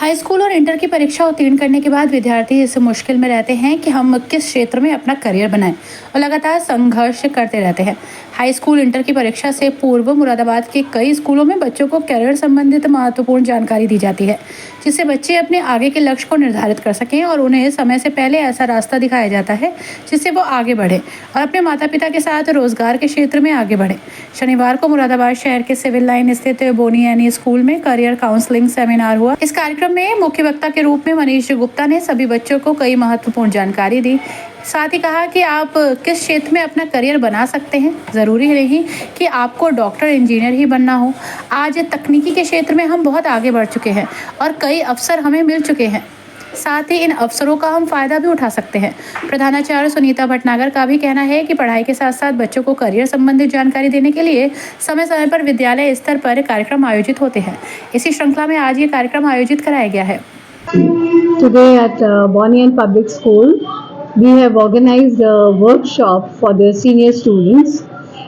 High school और inter की परीक्षा उत्तीर्ण करने के बाद विद्यार्थी इस मुश्किल में रहते हैं कि हम किस क्षेत्र में अपना करियर बनाएं और लगातार संघर्ष करते रहते हैं। हाई स्कूल इंटर की परीक्षा से पूर्व मुरादाबाद के कई स्कूलों में बच्चों को करियर संबंधित महत्वपूर्ण जानकारी दी जाती है, जिससे बच्चे अपने आगे के लक्ष्य को निर्धारित कर सकें और उन्हें समय से पहले ऐसा रास्ता दिखाया जाता है जिससे वो आगे बढ़े और अपने माता पिता के साथ रोजगार के क्षेत्र में आगे बढ़े। शनिवार को मुरादाबाद शहर के सिविल लाइन स्थित बोनी एनी स्कूल में करियर काउंसलिंग सेमिनार हुआ। इस कार्यक्रम में मुख्य वक्ता के रूप में मनीष गुप्ता ने सभी बच्चों को कई महत्वपूर्ण जानकारी दी। साथ ही कहा कि आप किस क्षेत्र में अपना करियर बना सकते हैं, जरूरी नहीं कि आपको डॉक्टर इंजीनियर ही बनना हो। आज तकनीकी के क्षेत्र में हम बहुत आगे बढ़ चुके हैं और कई अवसर हमें मिल चुके हैं, साथ ही इन अवसरों का हम फायदा भी उठा सकते हैं। प्रधानाचार्य सुनीता भटनागर का भी कहना है कि पढ़ाई के साथ साथ बच्चों को करियर संबंधित जानकारी देने के लिए समय समय पर विद्यालय स्तर पर कार्यक्रम आयोजित होते हैं। इसी श्रृंखला में आज ये कार्यक्रम आयोजित कराया गया है। Today at Bonnie and Public School, we have organized a workshop for the senior students.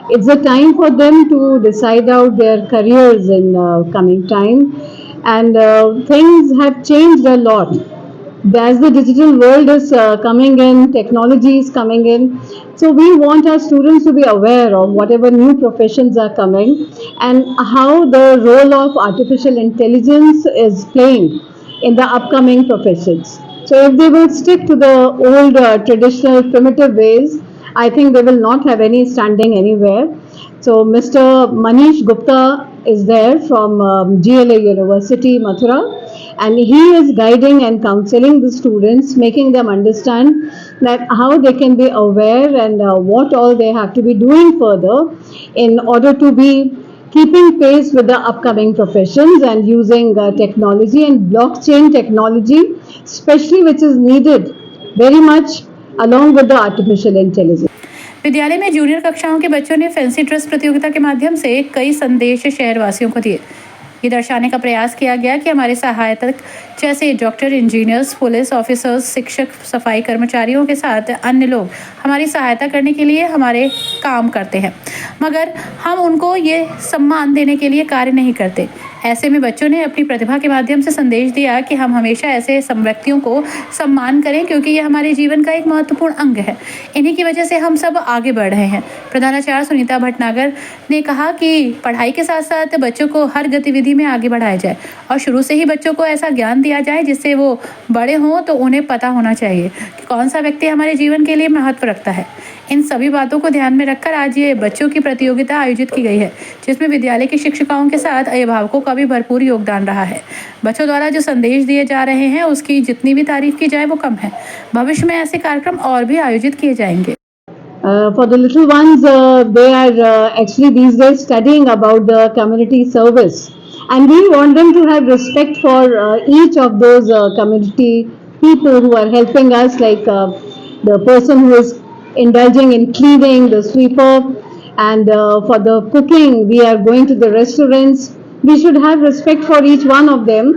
It's a time for them to decide out their careers in coming time, and things have changed a lot. As the digital world is coming in, technology is coming in, so we want our students to be aware of whatever new professions are coming and how the role of artificial intelligence is playing in the upcoming professions. So if they will stick to the old traditional primitive ways, I think they will not have any standing anywhere. So Mr. Manish Gupta is there from GLA University, Mathura, and he is guiding and counseling the students, making them understand that how they can be aware and what all they have to be doing further in order to be keeping pace with the upcoming professions and using technology and blockchain technology, especially which is needed very much along with the artificial intelligence. विद्यालय में junior कक्षाओं के बच्चों ने fancy dress प्रतियोगिता के माध्यम से कई संदेश शहरवासियों को दिए। ये दर्शाने का प्रयास किया गया कि हमारे सहायक जैसे डॉक्टर, इंजीनियर्स, पुलिस ऑफिसर्स, शिक्षक, सफाई कर्मचारियों के साथ अन्य लोग हमारी सहायता करने के लिए हमारे काम करते हैं, मगर हम उनको ये सम्मान देने के लिए कार्य नहीं करते। ऐसे में बच्चों ने अपनी प्रतिभा के माध्यम से संदेश दिया कि हम हमेशा ऐसे व्यक्तियों को सम्मान करें, क्योंकि ये हमारे जीवन का एक महत्वपूर्ण अंग है। इन्हीं की वजह से हम सब आगे बढ़ रहे हैं। प्रधानाचार्य सुनीता भटनागर ने कहा कि पढ़ाई के साथ साथ बच्चों को हर गतिविधि में आगे बढ़ाया जाए और शुरू से ही बच्चों को ऐसा ज्ञान दिया जाए जिससे वो बड़े हों तो उन्हें पता होना चाहिए कि कौन सा व्यक्ति हमारे जीवन के लिए महत्व रखता है। इन सभी बातों को ध्यान में रखकर आज ये बच्चों की प्रतियोगिता आयोजित की गई है, जिसमें विद्यालय की शिक्षिकाओं के साथ अभिभावकों का भी भरपूर योगदान रहा है। बच्चों द्वारा जो संदेश दिए जा रहे हैं उसकी जितनी भी तारीफ की जाए वो कम है। भविष्य में ऐसे कार्यक्रम और भी आयोजित किए जाएंगे। For the little ones, they are actually these days studying about the community service, and we want them to have respect for each of those community people who are helping us, like the person who is indulging in cleaning, the sweeper, and for the cooking, we are going to the restaurants. We should have respect for each one of them.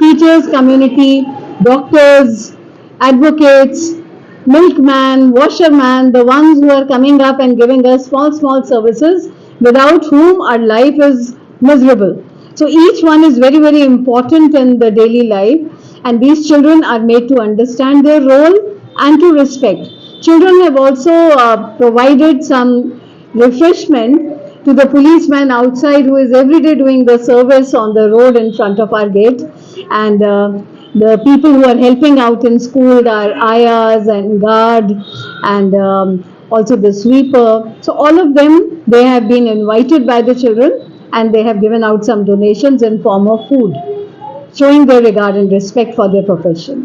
Teachers, community, doctors, advocates, milkman, washerman, the ones who are coming up and giving us small services, without whom our life is miserable. So each one is very important in the daily life, and these children are made to understand their role and to respect. Children have also provided some refreshment to the policeman outside who is every day doing the service on the road in front of our gate, and the people who are helping out in school are ayahs and guard and also the sweeper. So all of them, they have been invited by the children and they have given out some donations in form of food, showing their regard and respect for their profession.